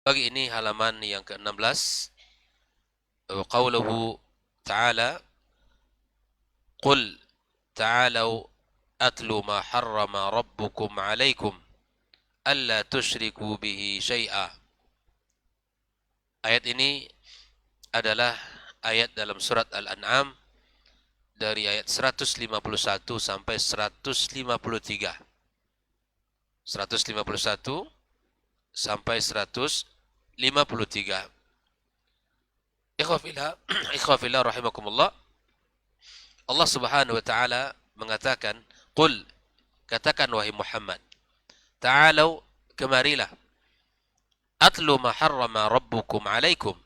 Bagi ini halaman yang ke-16. Qauluhu ta'ala, Qul ta'alau atlu ma harrama rabbukum alaikum alla tusyriku bihi syai'a. Ayat ini adalah ayat dalam surat Al-An'am dari ayat 151 sampai 153. 151 sampai 153. Ikhwafillah rahimakumullah. Allah Subhanahu wa taala mengatakan, "Qul," katakan wahai Muhammad, "Ta'alau, kemarilah, atlu ma harrama rabbukum alaikum."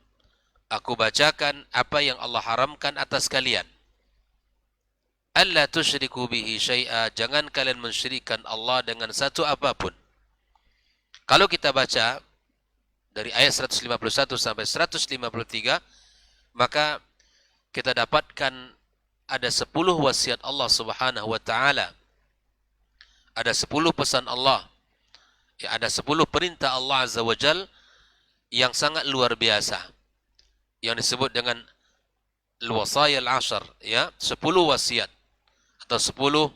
Aku bacakan apa yang Allah haramkan atas kalian. Alla tusyriku bihi syai'a, jangan kalian mensyirikkan Allah dengan satu apapun. Kalau kita baca dari ayat 151 sampai 153, maka kita dapatkan ada 10 wasiat Allah Subhanahu wa taala. Ada 10 pesan Allah. Ya, ada 10 perintah Allah Azza wa Jal yang sangat luar biasa. Yang disebut dengan al-wasaya al-ashar, ya, 10 wasiat atau 10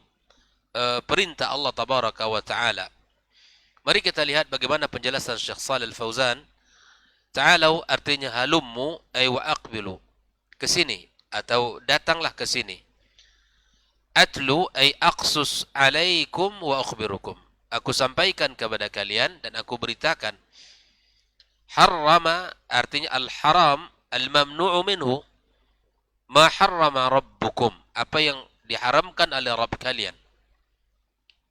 perintah Allah Tabaraka wa taala. Mari kita lihat bagaimana penjelasan Syekh Shalih Al-Fauzan. Ta'alau artinya halummu ay wa aqbilu, ke sini atau datanglah ke sini. Atlu ay aqsus alaikum wa akhbirukum, aku sampaikan kepada kalian dan aku beritakan. Harrama artinya al-haram al-mamnu'u minhu, ma harrama rabbukum, apa yang diharamkan oleh Rabb kalian.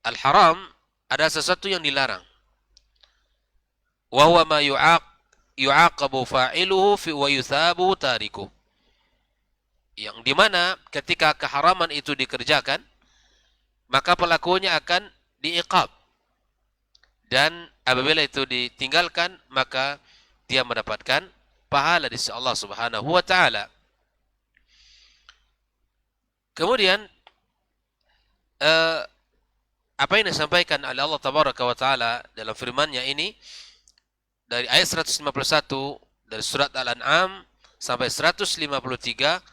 Al-haram ada sesuatu yang dilarang. Wa huwa ma yu'aqabu fa'iluhu wa yuthabu tariku, yang dimana ketika keharaman itu dikerjakan, maka pelakunya akan diiqab, dan apabila itu ditinggalkan, maka dia mendapatkan pahala di sisi Allah Subhanahu wa taala. Kemudian apa yang disampaikan oleh Allah Tabaraka wa taala dalam firman-Nya ini dari ayat 151 dari surat Al-An'am sampai 153,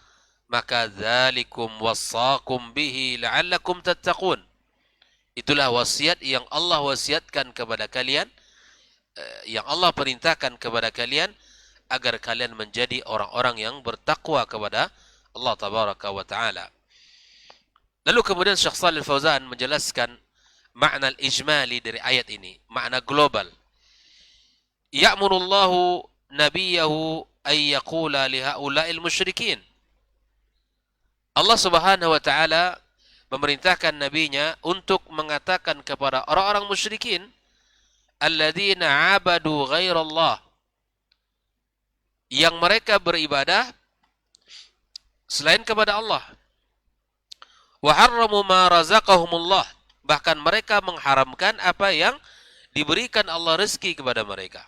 maka dzalikum wassaqum bihi la'allakum tattaqun. Itulah wasiat yang Allah wasiatkan kepada kalian, yang Allah perintahkan kepada kalian agar kalian menjadi orang-orang yang bertakwa kepada Allah Tabaraka wa taala. Lalu kemudian Syekh Shalih Al-Fauzan menjelaskan makna al-ijmali dari ayat ini, makna global. Ya'murullahu nabiyahu ay yaqula li haula'il musyrikin. Allah Subhanahu wa taala memerintahkan nabinya untuk mengatakan kepada orang-orang musyrikin, alladzina 'abadu ghairallah, yang mereka beribadah selain kepada Allah. Wa harramu ma razaqahumullah, bahkan mereka mengharamkan apa yang diberikan Allah rezeki kepada mereka.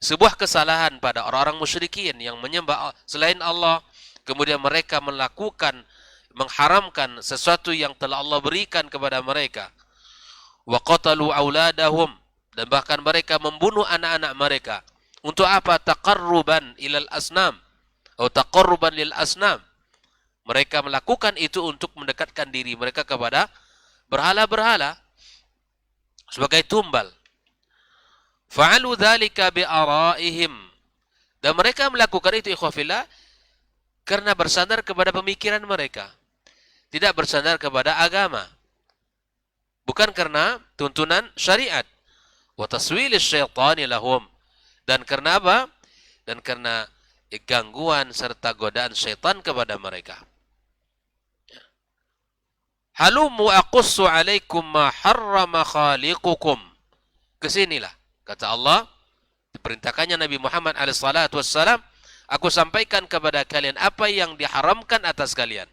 Sebuah kesalahan pada orang-orang musyrikin yang menyembah selain Allah, kemudian mereka mengharamkan sesuatu yang telah Allah berikan kepada mereka. Wa qatalu auladahum, dan bahkan mereka membunuh anak-anak mereka. Untuk apa? Taqarruban ilal asnam atau taqarruban lil asnam. Mereka melakukan itu untuk mendekatkan diri mereka kepada berhala-berhala sebagai tumbal. Fa'alu dzalika bi ara'ihim, dan mereka melakukan itu ikhwafillah karena bersandar kepada pemikiran mereka, tidak bersandar kepada agama, bukan karena tuntunan syariat. Wa taswilis syaitani lahum, dan karena apa? Dan karena gangguan serta godaan syaitan kepada mereka. Halumu aqussu alaikum ma harrama khaliqukum. Kesinilah, kata Allah, diperintahkannya Nabi Muhammad SAW, aku sampaikan kepada kalian apa yang diharamkan atas kalian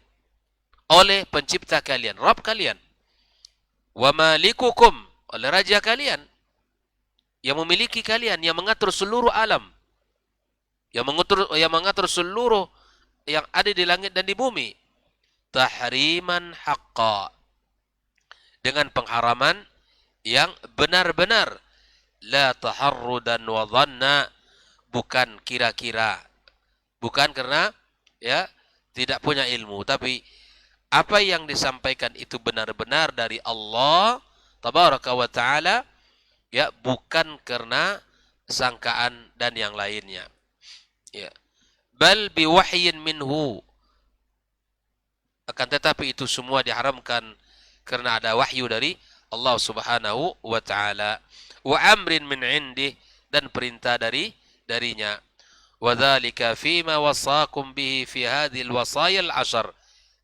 oleh pencipta kalian, Rabb kalian. Wa malikukum, oleh raja kalian, yang memiliki kalian, yang mengatur seluruh alam, yang mengatur seluruh yang ada di langit dan di bumi. Tahriman haqqa, dengan pengharaman yang benar-benar, la taharrudan wa dhanna, bukan kira-kira, bukan karena ya tidak punya ilmu, tapi apa yang disampaikan itu benar-benar dari Allah tabaraka wa taala, ya, bukan karena sangkaan dan yang lainnya, ya. Bal biwahyin minhu, akan tetapi itu semua diharamkan karena ada wahyu dari Allah Subhanahu wa taala, wa amrin min indih, dan perintah darinya. Wa dzalika fima wasaqum bihi fi hadhil wasaya al-'ashr,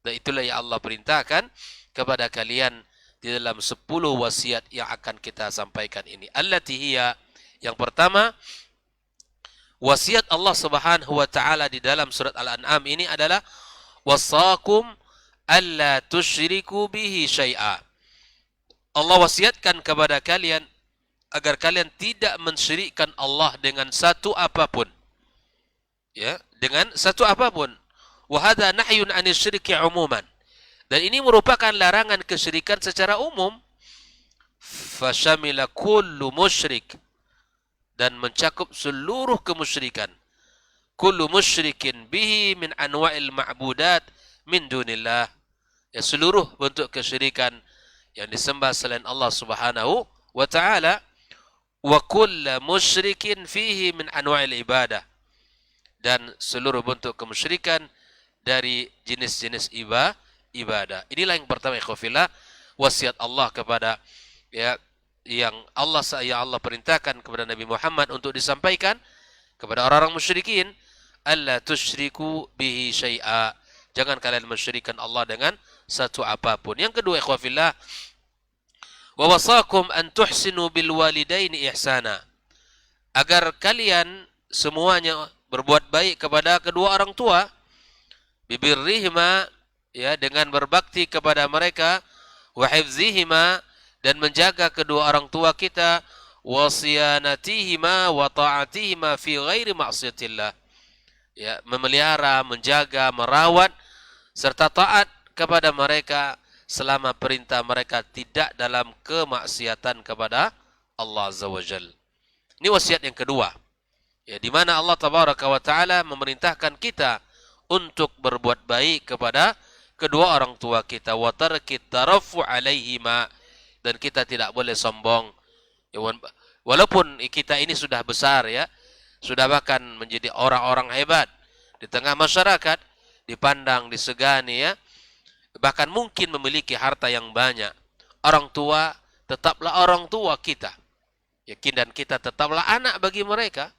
dan itulah yang Allah perintahkan kepada kalian di dalam 10 wasiat yang akan kita sampaikan ini. Allati hiya, yang pertama, wasiat Allah Subhanahu wa taala di dalam surat Al-An'am ini adalah wasaqum alla tusyriku bihi syai'a. Allah wasiatkan kepada kalian agar kalian tidak mensyirikkan Allah dengan satu apapun. Ya, dengan satu apapun. Wa hadza nahyun 'anil syirki 'umuman. Dan ini merupakan larangan kesyirikan secara umum. Fasyamila kullu musyrik, dan mencakup seluruh kemusyrikan. Kullu musyrikin bihi min anwa'il ma'budat min dunillah. Ya, seluruh bentuk kesyirikan yang disembah selain Allah Subhanahu wa taala. Wa kullu musyrikin fihi min anwa'il ibadah, dan seluruh bentuk kemusyrikan dari jenis-jenis ibadah. Inilah yang pertama, ikhwafillah, wasiat Allah kepada, ya, yang Allah perintahkan kepada Nabi Muhammad untuk disampaikan kepada orang-orang musyrikin, alla tusyriku bihi syai'a, jangan kalian mensyirikkan Allah dengan satu apapun. Yang kedua, ikhwafillah, wa wasakum an tuhsinu bil walidaini ihsana, agar kalian semuanya berbuat baik kepada kedua orang tua, bibirrihima, ya, dengan berbakti kepada mereka, wa hifzihima, dan menjaga kedua orang tua kita, wa siyanatihima wa ta'atihima fi ghairi ma'siyatillah, ya, memelihara, menjaga, merawat serta taat kepada mereka selama perintah mereka tidak dalam kemaksiatan kepada Allah Azza wa Jalla. Ini wasiat yang kedua, ya, di mana Allah Tabaraka wa taala memerintahkan kita untuk berbuat baik kepada kedua orang tua kita, wa tarkit tarafu alaihima, dan kita tidak boleh sombong. Ya, walaupun kita ini sudah besar, ya, sudah bahkan menjadi orang-orang hebat di tengah masyarakat, dipandang, disegani, ya, bahkan mungkin memiliki harta yang banyak, orang tua tetaplah orang tua kita. Yakin, dan kita tetaplah anak bagi mereka.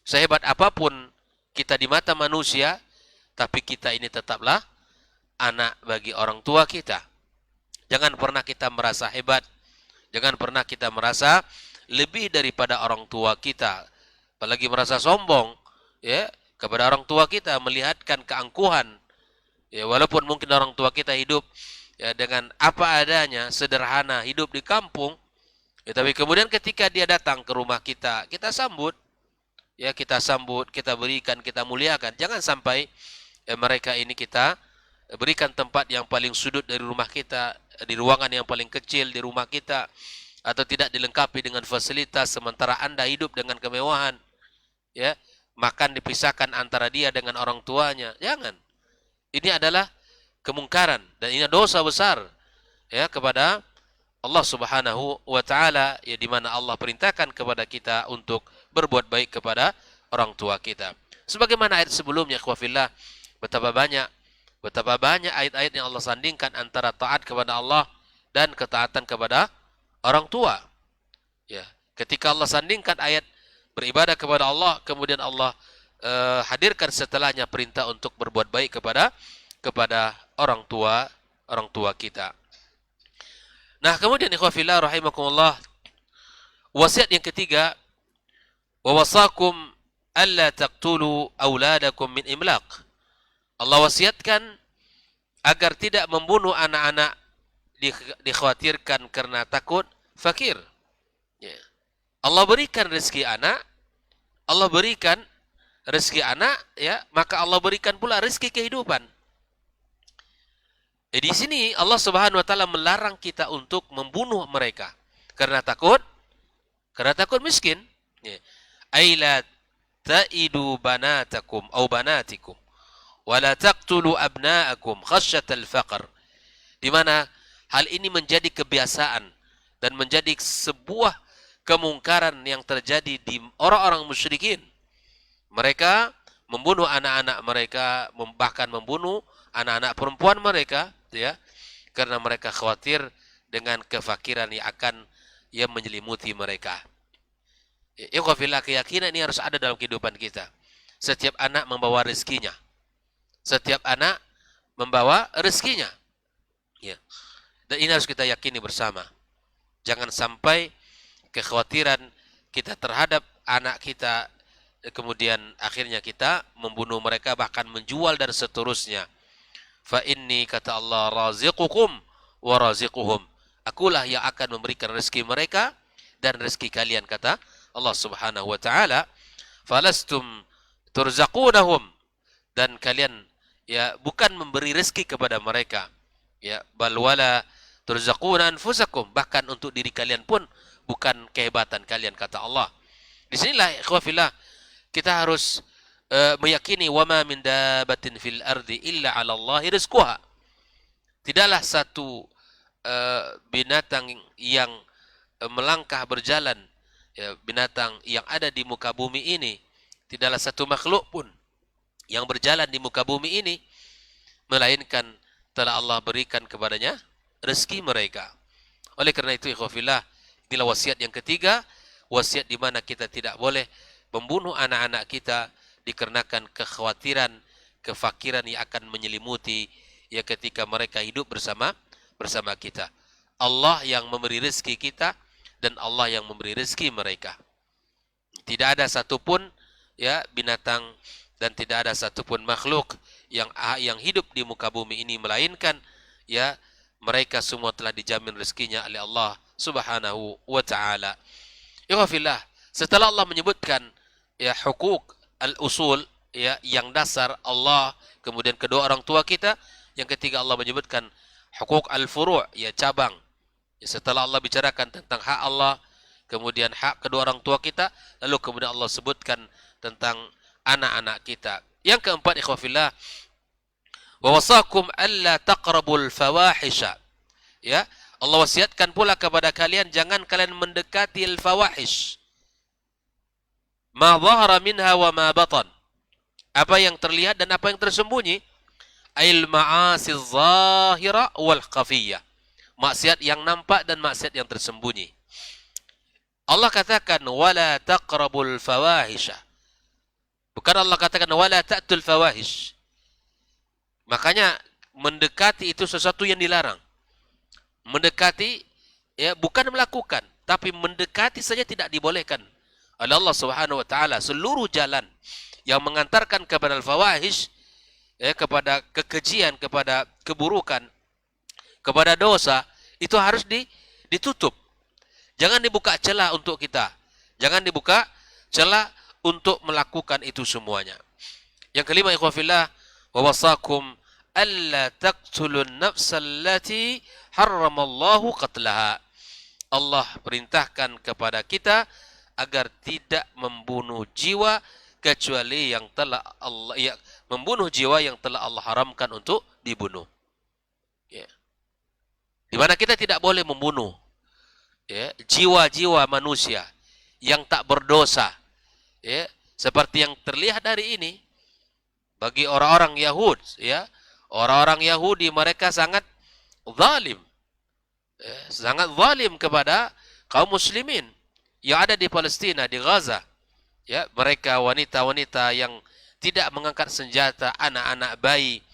Sehebat apapun kita di mata manusia, tapi kita ini tetaplah anak bagi orang tua kita. Jangan pernah kita merasa hebat, jangan pernah kita merasa lebih daripada orang tua kita, apalagi merasa sombong, ya, kepada orang tua kita, melihatkan keangkuhan. Ya, walaupun mungkin orang tua kita hidup, ya, dengan apa adanya, sederhana, hidup di kampung, ya, tapi kemudian ketika dia datang ke rumah kita, kita sambut, ya, kita sambut, kita berikan, kita muliakan. Jangan sampai, ya, mereka ini kita berikan tempat yang paling sudut dari rumah kita, di ruangan yang paling kecil di rumah kita, atau tidak dilengkapi dengan fasilitas, sementara Anda hidup dengan kemewahan, ya, makan dipisahkan antara dia dengan orang tuanya. Jangan. Ini adalah kemungkaran dan ini dosa besar, ya, kepada Allah Subhanahu wa taala, ya, di mana Allah perintahkan kepada kita untuk berbuat baik kepada orang tua kita. Sebagaimana ayat sebelumnya, ikhwafillah, betapa banyak ayat-ayat yang Allah sandingkan antara taat kepada Allah dan ketaatan kepada orang tua. Ya, ketika Allah sandingkan ayat beribadah kepada Allah, kemudian Allah hadirkan setelahnya perintah untuk berbuat baik kepada orang tua kita. Nah, kemudian ikhwafillah rahimakumullah, wasiat yang ketiga, wa wasakum alla taqtulu auladakum min imlaq. Allah wasiatkan agar tidak membunuh anak-anak dikhawatirkan karena takut fakir. Ya. Allah berikan rezeki anak, ya, maka Allah berikan pula rezeki kehidupan. Di sini Allah Subhanahu wa taala melarang kita untuk membunuh mereka karena takut Karena takut miskin. Ya. Aila ta'idu banatakum au banatikum wa la taqtulu abna'akum khasyatal faqr. Di mana hal ini menjadi kebiasaan dan menjadi sebuah kemungkaran yang terjadi di orang-orang musyrikin. Mereka membunuh anak-anak mereka, bahkan membunuh anak-anak perempuan mereka, ya, karena mereka khawatir dengan kefakiran yang menyelimuti mereka. Ikhwafillah, keyakinan ini harus ada dalam kehidupan kita. Setiap anak membawa rezekinya. Setiap anak membawa rezekinya. Ya. Dan ini harus kita yakini bersama. Jangan sampai kekhawatiran kita terhadap anak kita, kemudian akhirnya kita membunuh mereka, bahkan menjual dan seterusnya. Fa inni, kata Allah, raziqukum wa raziquhum. Akulah yang akan memberikan rezeki mereka dan rezeki kalian, kata Allah Subhanahu wa taala. Falastum turzaqunahum, dan kalian ya bukan memberi rezeki kepada mereka, ya, bal wala turzaquna anfusakum, bahkan untuk diri kalian pun bukan kehebatan kalian, kata Allah. Disinilah ikhwafillah kita harus meyakini wa ma min dabatin fil ardi illa 'ala Allahi rizquha. Tidaklah satu binatang yang melangkah berjalan, ya, binatang yang ada di muka bumi ini, tidaklah satu makhluk pun yang berjalan di muka bumi ini melainkan telah Allah berikan kepadanya rezeki mereka. Oleh karena itu ikhwafillah, inilah wasiat yang ketiga, wasiat di mana kita tidak boleh membunuh anak-anak kita dikarenakan kekhawatiran kefakiran yang akan menyelimuti ya ketika mereka hidup bersama kita. Allah yang memberi rezeki kita dan Allah yang memberi rezeki mereka. Tidak ada satupun ya binatang dan tidak ada satupun makhluk yang hidup di muka bumi ini melainkan ya mereka semua telah dijamin rezekinya oleh Allah Subhanahu wa taala. Ikhwafillah, setelah Allah menyebutkan ya hukuk al-usul ya yang dasar Allah, kemudian kedua orang tua kita, yang ketiga Allah menyebutkan hukuk al-furu' ya cabang. Ya, setelah Allah bicarakan tentang hak Allah, kemudian hak kedua orang tua kita, lalu kemudian Allah sebutkan tentang anak-anak kita. Yang keempat ikhwafillah, wa wasakum alla taqrabul fawahisha. Ya, Allah wasiatkan pula kepada kalian jangan kalian mendekati al-fawahish. Ma dhahara minha wa ma batan. Apa yang terlihat dan apa yang tersembunyi. Ail ma'asi zahira wal khafiyah. Maksiat yang nampak dan maksiat yang tersembunyi. Allah katakan wala taqrabul fawahisha. Bukan Allah katakan wala ta'tul fawahish. Makanya mendekati itu sesuatu yang dilarang. Mendekati ya bukan melakukan, tapi mendekati saja tidak dibolehkan oleh Allah Subhanahu wa taala. Seluruh jalan yang mengantarkan kepada al-fawahish, ya, kepada kekejian, kepada keburukan, kepada dosa, itu harus ditutup. Jangan dibuka celah untuk kita. Jangan dibuka celah untuk melakukan itu semuanya. Yang kelima ikhwafillah, wa wasakum alla taqtulun nafsallati harramallahu qatlaha. Allah perintahkan kepada kita agar tidak membunuh jiwa kecuali yang telah Allah membunuh jiwa yang telah Allah haramkan untuk dibunuh. Ya. Di mana kita tidak boleh membunuh ya, jiwa-jiwa manusia yang tak berdosa. Ya, seperti yang terlihat hari ini bagi orang-orang Yahud, ya. Orang-orang Yahudi mereka sangat zalim. Ya, sangat zalim kepada kaum muslimin yang ada di Palestina, di Gaza. Ya, mereka wanita-wanita yang tidak mengangkat senjata, anak-anak bayi,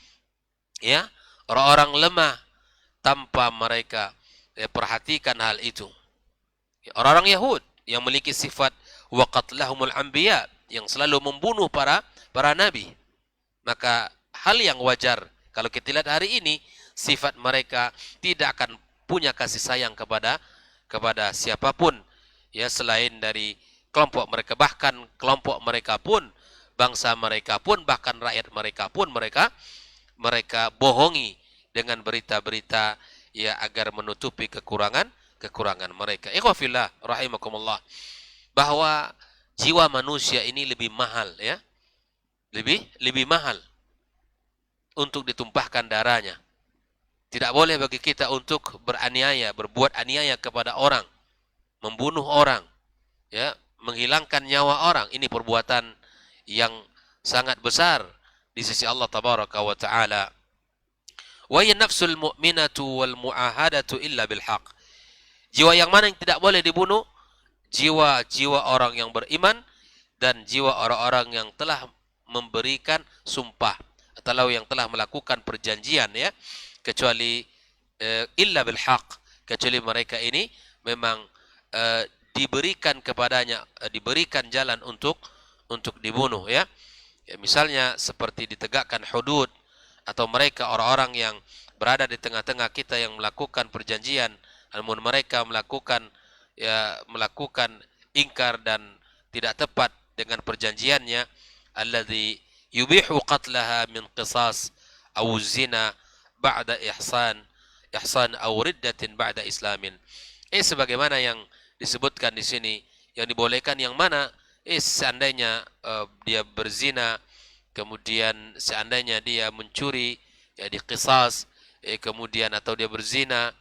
ya, orang-orang lemah tanpa mereka perhatikan hal itu. Ya, orang-orang Yahud yang memiliki sifat wa qatlahumul anbiya, yang selalu membunuh para nabi. Maka hal yang wajar kalau kita lihat hari ini sifat mereka tidak akan punya kasih sayang kepada siapapun ya selain dari kelompok mereka, bahkan kelompok mereka pun, bangsa mereka pun, bahkan rakyat mereka pun mereka bohongi dengan berita-berita ya agar menutupi kekurangan kekurangan mereka. Ikhwafillah rahimakumullah, bahwa jiwa manusia ini lebih mahal ya, lebih mahal untuk ditumpahkan darahnya. Tidak boleh bagi kita untuk beraniaya, berbuat aniaya kepada orang, membunuh orang, ya, menghilangkan nyawa orang. Ini perbuatan yang sangat besar di sisi Allah tabaraka wa taala. Wa hiya nafsul mu'minatu wal mu'ahadatu illa bil haqq. Jiwa yang mana yang tidak boleh dibunuh? Jiwa-jiwa orang yang beriman dan jiwa orang-orang yang telah memberikan sumpah atau yang telah melakukan perjanjian, ya, kecuali illa bil haqq, kecuali mereka ini memang diberikan kepadanya, diberikan jalan untuk dibunuh, ya. Ya, misalnya seperti ditegakkan hudud, atau mereka orang-orang yang berada di tengah-tengah kita yang melakukan perjanjian, namun mereka melakukan ingkar dan tidak tepat dengan perjanjiannya, alladzi yubihu qatlaha min qisas aw zina ba'da ihsan aw riddatin ba'da islamin. Sebagaimana yang disebutkan di sini, yang dibolehkan yang mana? Seandainya dia berzina, kemudian seandainya dia mencuri, ya diqisas, kemudian atau dia berzina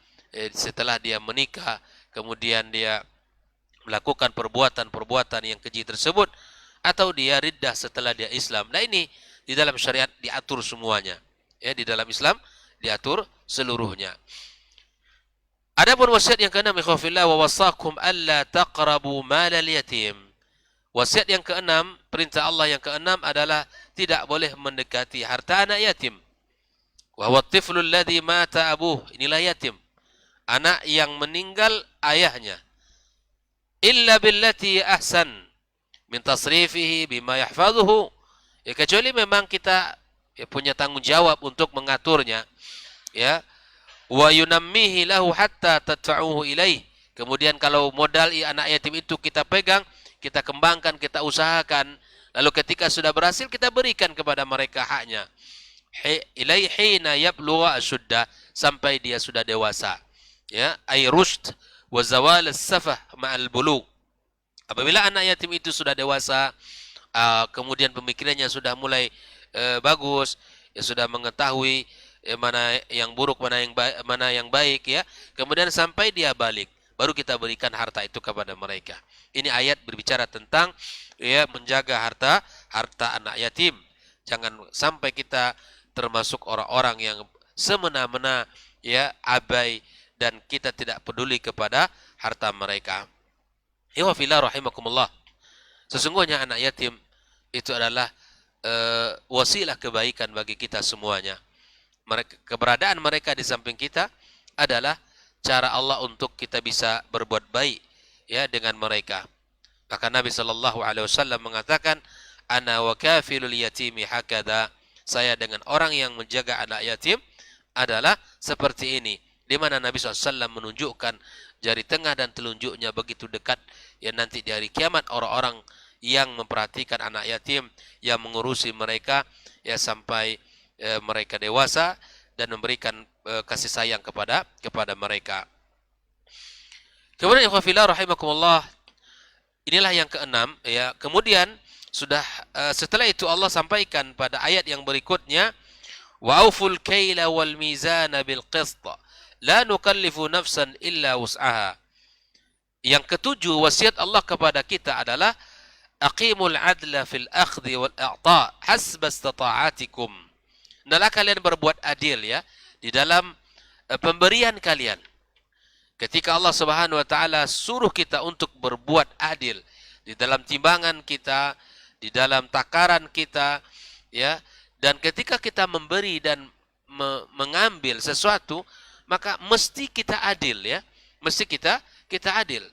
setelah dia menikah, kemudian dia melakukan perbuatan-perbuatan yang keji tersebut, atau dia riddah setelah dia Islam. Nah, ini di dalam syariat diatur semuanya. Ya, di dalam Islam diatur seluruhnya. Adapun wasiat yang keenam, ikhwafillah, wa wasakum alla taqrabu malal yatim. Wasiat yang keenam, perintah Allah yang keenam adalah tidak boleh mendekati harta anak yatim. Wa huwa at-tiflu alladhi mata abuh. Inilah yatim, anak yang meninggal ayahnya. Illa billati ahsan min tasrifihi bima yahfazuhu. Ya, kecuali memang kita punya tanggung jawab untuk mengaturnya, ya. Wa yunammihi lahu hatta tadfa'uhu ilaih. Kemudian kalau modal anak yatim itu kita pegang, kita kembangkan, kita usahakan, lalu ketika sudah berhasil kita berikan kepada mereka haknya. Ilaihina yablugha asyudda, sampai dia sudah dewasa, ya, ay rushd wa zawal as-safah ma'al bulugh. Apabila anak yatim itu sudah dewasa, kemudian pemikirannya sudah mulai bagus, ya, sudah mengetahui mana yang buruk, mana yang baik, ya, kemudian sampai dia balik, baru kita berikan harta itu kepada mereka. Ini ayat berbicara tentang, ya, menjaga harta anak yatim. Jangan sampai kita termasuk orang-orang yang semena-mena, ya, abai, dan kita tidak peduli kepada harta mereka. Ya fillah rahimakumullah. Sesungguhnya anak yatim itu adalah wasilah kebaikan bagi kita semuanya. Keberadaan mereka di samping kita adalah cara Allah untuk kita bisa berbuat baik, ya, dengan mereka. Maka Nabi SAW mengatakan, ana wa kafilul yatimi hakadha. Saya dengan orang yang menjaga anak yatim adalah seperti ini. Di mana Nabi SAW menunjukkan jari tengah dan telunjuknya begitu dekat, ya, nanti di hari kiamat orang-orang yang memperhatikan anak yatim, yang mengurusi mereka, ya, sampai mereka dewasa dan memberikan kasih sayang kepada mereka. Kemudian ikhwafillah rahimakumullah, inilah yang keenam, ya. Kemudian sudah setelah itu Allah sampaikan pada ayat yang berikutnya, wa auful kaila wal mizana bil qist la nukallifu nafsan illa wus'aha. Yang ketujuh, wasiat Allah kepada kita adalah aqimul adla fil akhdhi wal i'ta' hasba istata'atikum. Hendaklah kalian berbuat adil, ya, di dalam pemberian kalian. Ketika Allah Subhanahu wa taala suruh kita untuk berbuat adil di dalam timbangan kita, di dalam takaran kita, ya, dan ketika kita memberi dan mengambil sesuatu, maka mesti kita adil, ya. Mesti kita adil.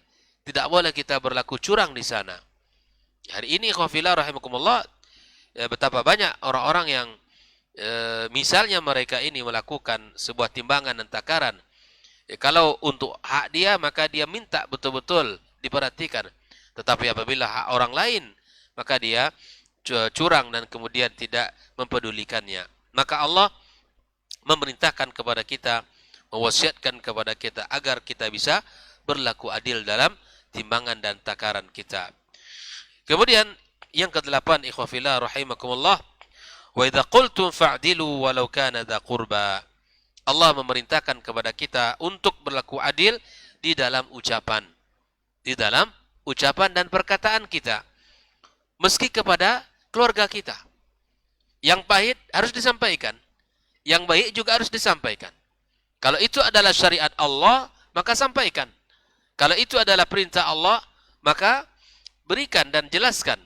Tidak boleh kita berlaku curang di sana. Hari ini ikhwafillah rahimakumullah, ya, betapa banyak orang-orang yang misalnya mereka ini melakukan sebuah timbangan dan takaran. Ya, kalau untuk hak dia, maka dia minta betul-betul diperhatikan. Tetapi apabila hak orang lain, maka dia curang dan kemudian tidak mempedulikannya. Maka Allah memerintahkan kepada kita, mewasiatkan kepada kita agar kita bisa berlaku adil dalam timbangan dan takaran kita. Kemudian yang ke-8, ikhwah fillah rahimakumullah, wa idza qultum fa'dilu walau kana dza qurba. Allah memerintahkan kepada kita untuk berlaku adil di dalam ucapan. Di dalam ucapan dan perkataan kita. Meski kepada keluarga kita. Yang pahit harus disampaikan. Yang baik juga harus disampaikan. Kalau itu adalah syariat Allah, maka sampaikan. Kalau itu adalah perintah Allah, maka berikan dan jelaskan.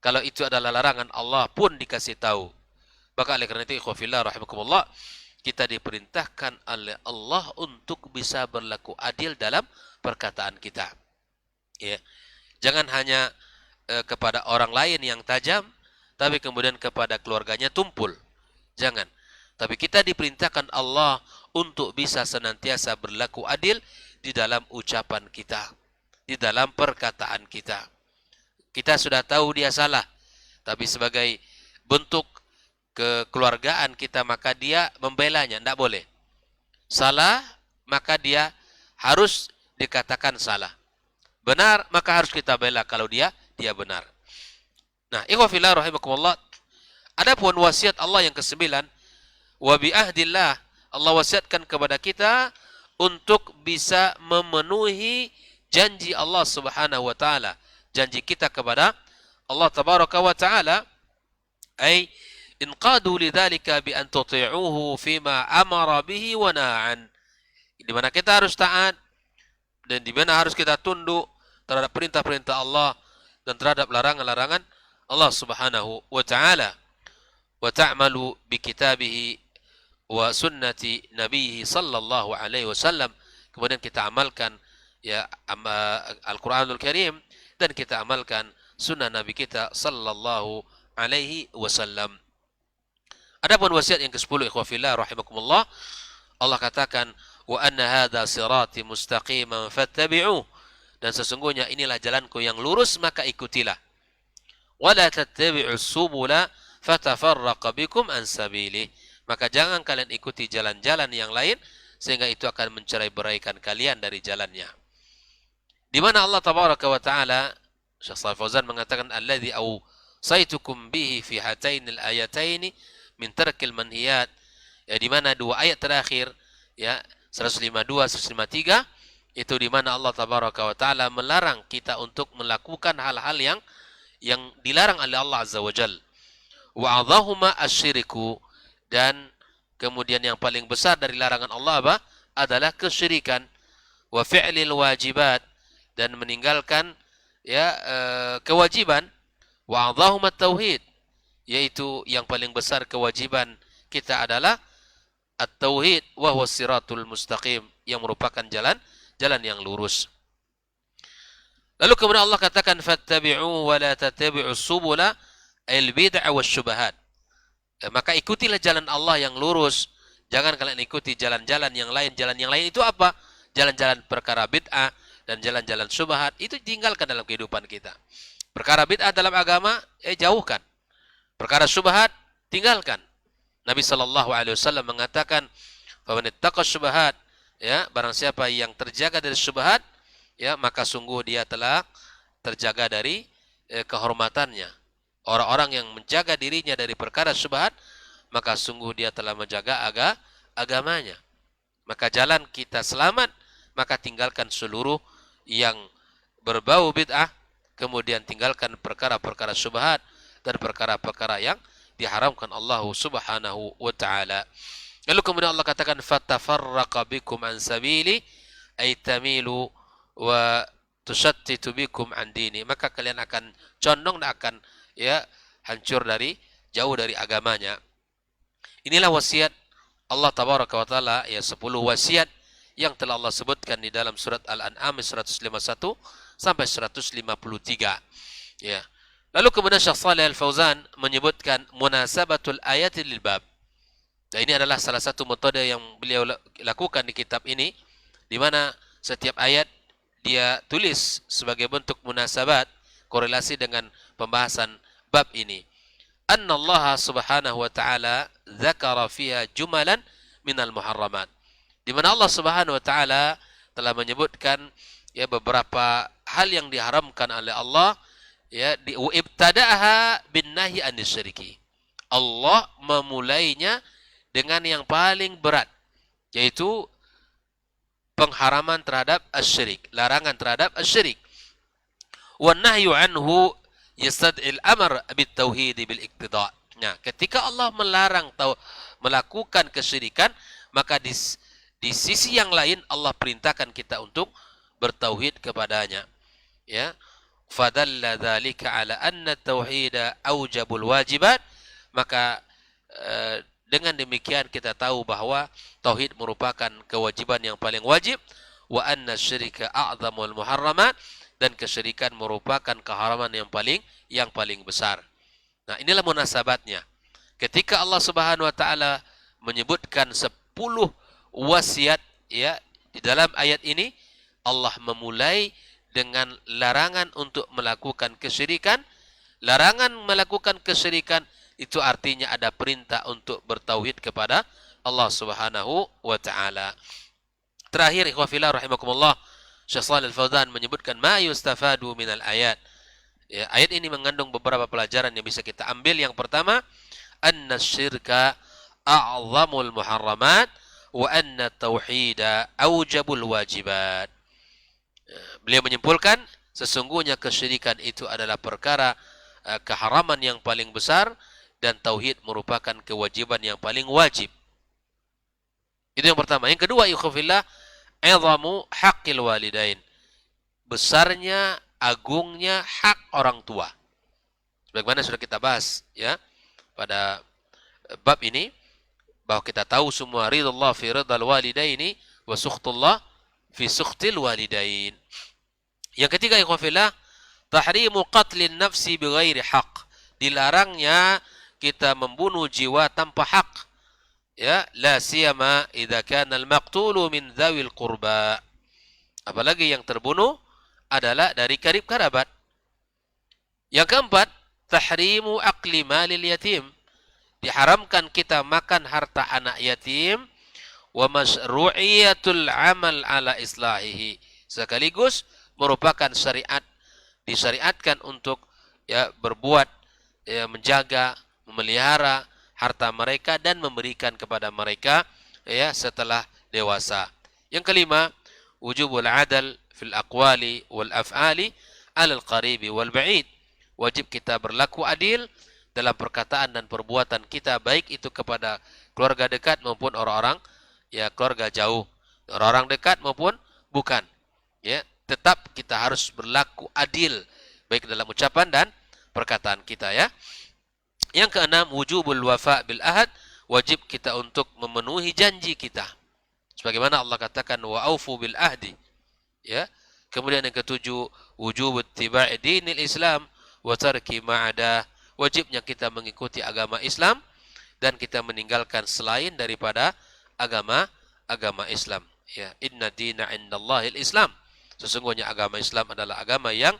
Kalau itu adalah larangan Allah pun dikasih tahu. Maka oleh karena itu, ikhwah fillah rahimakumullah, kita diperintahkan oleh Allah untuk bisa berlaku adil dalam perkataan kita. Ya. Jangan hanya kepada orang lain yang tajam, tapi kemudian kepada keluarganya tumpul. Jangan. Tapi kita diperintahkan Allah untuk bisa senantiasa berlaku adil di dalam ucapan kita, di dalam perkataan kita. Kita sudah tahu dia salah, tapi sebagai bentuk kekeluargaan kita, maka dia membelanya, tidak boleh. Salah, maka dia harus dikatakan salah. Benar, maka harus kita bela kalau dia benar. Nah, ikhwah fillah rahimakumullah, adapun wasiat Allah yang ke-9, wa bi ahdillah, Allah wasiatkan kepada kita untuk bisa memenuhi janji Allah Subhanahu wa taala, janji kita kepada Allah tabaraka wa taala, ay inqadu lidzalika bi an tuti'uhu fima amara bihi wa na'an. Di mana kita harus taat dan di mana harus kita tunduk terhadap perintah-perintah Allah dan terhadap larangan-larangan Allah Subhanahu wa taala. Wa ta'malu bi kitabihi wa sunnati nabihi sallallahu alaihi wasallam. Kemudian kita amalkan ya Al-Qur'anul Karim dan kita amalkan sunnah Nabi kita sallallahu alaihi wasallam. Adapun wasiat yang ke-10, ikhwah fillah rahimakumullah, Allah katakan wa anna hadza sirati mustaqiman fattabi'uh, dan sesungguhnya inilah jalanku yang lurus, maka ikutilah. Wa la tattabi'us subula fatafarraqa bikum an sabilih, maka jangan kalian ikuti jalan-jalan yang lain sehingga itu akan mencerai-beraikan kalian dari jalannya. Di mana Allah tabaraka wa taala, Syekh Shalih Fauzan mengatakan alladzi awsaitukum bihi fi hatainil ayataini min tarkil manhiyat, ya, di mana dua ayat terakhir ya 152 153 itu di mana Allah tabaraka wa taala melarang kita untuk melakukan hal-hal yang dilarang oleh Allah azza wajalla. Wa adzahuma asyiriku, dan kemudian yang paling besar dari larangan Allah adalah kesyirikan. Wa fi'lil wajibat, dan meninggalkan ya kewajiban. Wa adzahuma tauhid, yaitu yang paling besar kewajiban kita adalah at-tauhid wa huwa siratul mustaqim, yang merupakan jalan yang lurus. Lalu kemudian Allah katakan fattabi'u wa la tattabi'us subula al-bid'ah wasyubahat. Maka ikutilah jalan Allah yang lurus, jangan kalian ikuti jalan-jalan yang lain. Jalan yang lain itu apa? Jalan-jalan perkara bid'ah dan jalan-jalan syubhat, itu tinggalkan dalam kehidupan kita. Perkara bid'ah dalam agama jauhkan. Perkara syubhat tinggalkan. Nabi sallallahu alaihi wasallam mengatakan, "Faman ittaqa syubhat," ya, barang siapa yang terjaga dari syubhat, ya, maka sungguh dia telah terjaga dari kehormatannya. Orang-orang yang menjaga dirinya dari perkara syubhat, maka sungguh dia telah menjaga agamanya. Maka jalan kita selamat, maka tinggalkan seluruh yang berbau bid'ah, kemudian tinggalkan perkara-perkara syubhat dan perkara-perkara yang diharamkan Allah Subhanahu wa taala. Lalu kemudian Allah katakan fatafarraqa bikum an sabili ay tamilu wa tushattitu bikum an dini, maka kalian akan condong dan akan ya hancur jauh dari agamanya. Inilah wasiat Allah tabaraka wa taala, ya 10 wasiat yang telah Allah sebutkan di dalam surat Al-An'am 151 sampai 153. Ya. Lalu kemudian Syekh Shalih Al-Fauzan menyebutkan munasabatul ayati lil bab. Dan ini adalah salah satu metode yang beliau lakukan di kitab ini, di mana setiap ayat dia tulis sebagai bentuk munasabat, korelasi dengan pembahasan bab ini. Anna Allah subhanahu wa ta'ala dzakara fiha jumalan minal muharramat. Di mana Allah subhanahu wa ta'ala telah menyebutkan ya beberapa hal yang diharamkan oleh Allah, ya, ibtada'aha bin nahi anis syirki. Allah memulainya dengan yang paling berat, yaitu pengharaman terhadap asyirik, larangan terhadap asyirik. Wan nahyu anhu yastad'il amr bit tauhid bil iqtida'. Nah, ketika Allah melarang melakukan kesyirikan, maka di sisi yang lain Allah perintahkan kita untuk bertauhid kepadanya. Ya. Fadalla dzalika ala anna tauhida aujabul wajibat. Maka dengan demikian kita tahu bahwa tauhid merupakan kewajiban yang paling wajib, wa anna syirka a'zamul muharramat, dan kesyirikan merupakan keharaman yang paling besar. Nah, inilah munasabatnya. Ketika Allah Subhanahu wa taala menyebutkan 10 wasiat, ya, di dalam ayat ini Allah memulai dengan larangan untuk melakukan kesyirikan. Larangan melakukan kesyirikan itu artinya ada perintah untuk bertauhid kepada Allah Subhanahu wa taala. Terakhir, ikhwah fillah rahimakumullah, Syekh Shalih Al-Fauzan menyebutkan ma yustafadu minal ayat. Ya, ayat ini mengandung beberapa pelajaran yang bisa kita ambil. Yang pertama, anna syirka a'zamul muharramat wa anna tauhida aujabul wajibat. Beliau menyimpulkan sesungguhnya kesyirikan itu adalah perkara keharaman yang paling besar, dan tauhid merupakan kewajiban yang paling wajib. Itu yang pertama. Yang kedua, ikhwafillah, azamu haqqil walidain. Besarnya, agungnya hak orang tua. Sebagaimana sudah kita bahas, ya, pada bab ini, bahwa kita tahu semua ridallah fi ridal walidaini wa sukhtullah fi sukhtil walidain. Yang ketiga, ikhwafillah, tahrimu qatlin nafsi bighairi haq. Dilarangnya kita membunuh jiwa tanpa hak. Ya, la siyama idza kana al-maqtulu min dzawil qurba. Apalagi yang terbunuh adalah dari karib kerabat. Yang keempat, tahrimu akli malil yatim. Diharamkan kita makan harta anak yatim, wa masyru'iyatul amal ala islahihi. Sekaligus merupakan syariat, disyariatkan untuk, ya, berbuat, ya, menjaga, memelihara harta mereka dan memberikan kepada mereka, ya, setelah dewasa. Yang kelima, wujubul adal fil aqwali wal af'ali alal qaribi wal ba'id. Wajib kita berlaku adil dalam perkataan dan perbuatan kita, baik itu kepada keluarga dekat maupun orang-orang, ya, keluarga jauh, orang-orang dekat maupun bukan. Ya, tetap kita harus berlaku adil baik dalam ucapan dan perkataan kita, ya. Yang keenam, wujubul wafa bil ahad. Wajib kita untuk memenuhi janji kita. Sebagaimana Allah katakan wa aufu bil ahdi. Ya. Kemudian yang ketujuh, wujub ittiba'i dinil Islam wa tarki ma'ada. Wajibnya kita mengikuti agama Islam dan kita meninggalkan selain daripada agama Islam. Ya, inna dina indallahil Islam. Sesungguhnya agama Islam adalah agama yang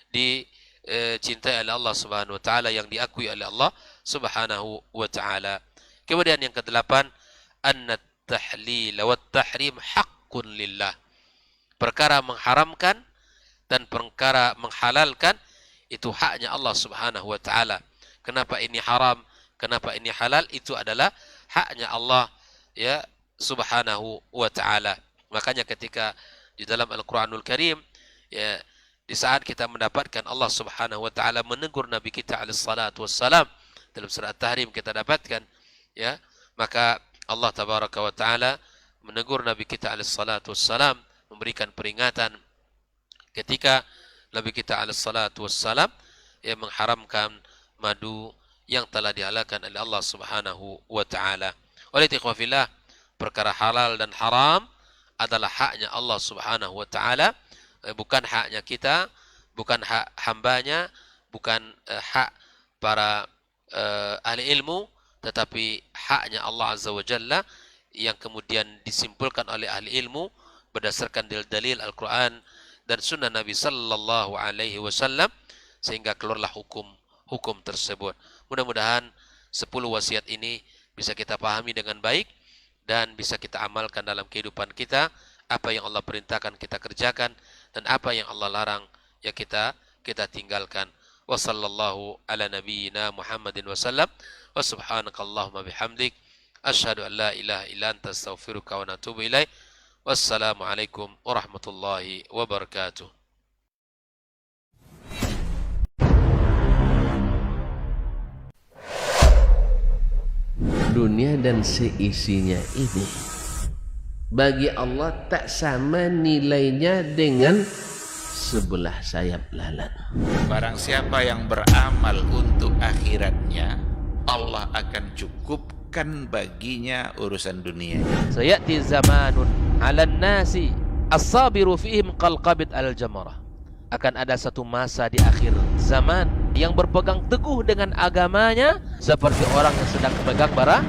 dicintai oleh Allah Subhanahu wa taala, yang diakui oleh Allah Subhanahu wa taala. Kemudian yang kedelapan, anna tahlil wa tahrim haqqun lillah. Perkara mengharamkan dan perkara menghalalkan itu haknya Allah Subhanahu wa taala. Kenapa ini haram, kenapa ini halal, itu adalah haknya Allah, ya, Subhanahu wa taala. Makanya ketika di dalam Al-Qur'anul Karim, ya, di saat kita mendapatkan Allah Subhanahu wa taala menegur Nabi kita alaihi salatu wassalam, dalam surah At-Tahrim kita dapatkan, ya, maka Allah tabaraka wa taala menegur Nabi kita alaihi salatu wassalam, memberikan peringatan ketika Nabi kita alaihi salatu wassalam, ya, mengharamkan madu yang telah dihalalkan oleh Allah Subhanahu wa taala. Oleh ikhwafillah, perkara halal dan haram adalah haknya Allah Subhanahu wa taala, bukan haknya kita, bukan hak hambanya, bukan hak para ahli ilmu, tetapi haknya Allah Azza wa Jalla, yang kemudian disimpulkan oleh ahli ilmu berdasarkan dalil Al-Quran dan sunnah Nabi Sallallahu Alaihi Wasallam, sehingga keluarlah hukum tersebut. Mudah-mudahan 10 wasiat ini bisa kita pahami dengan baik dan bisa kita amalkan dalam kehidupan kita, apa yang Allah perintahkan kita kerjakan, dan apa yang Allah larang ya kita tinggalkan. Wa sallallahu ala nabiyyina Muhammadin wasallam. Wa subhanakallahumma bihamdik asyhadu an la ilaha illa anta astaghfiruka wa atubu ilaik. Wassalamualaikum warahmatullahi wabarakatuh. Dunia dan seisinya ini bagi Allah tak sama nilainya dengan sebelah sayap lalat. Barang siapa yang beramal untuk akhiratnya, Allah akan cukupkan baginya urusan dunia. Sayati zamanun 'alan nasi as-sabiru fihim qalqabit al-jamarah. Akan ada satu masa di akhir zaman yang berpegang teguh dengan agamanya seperti orang yang sedang memegang bara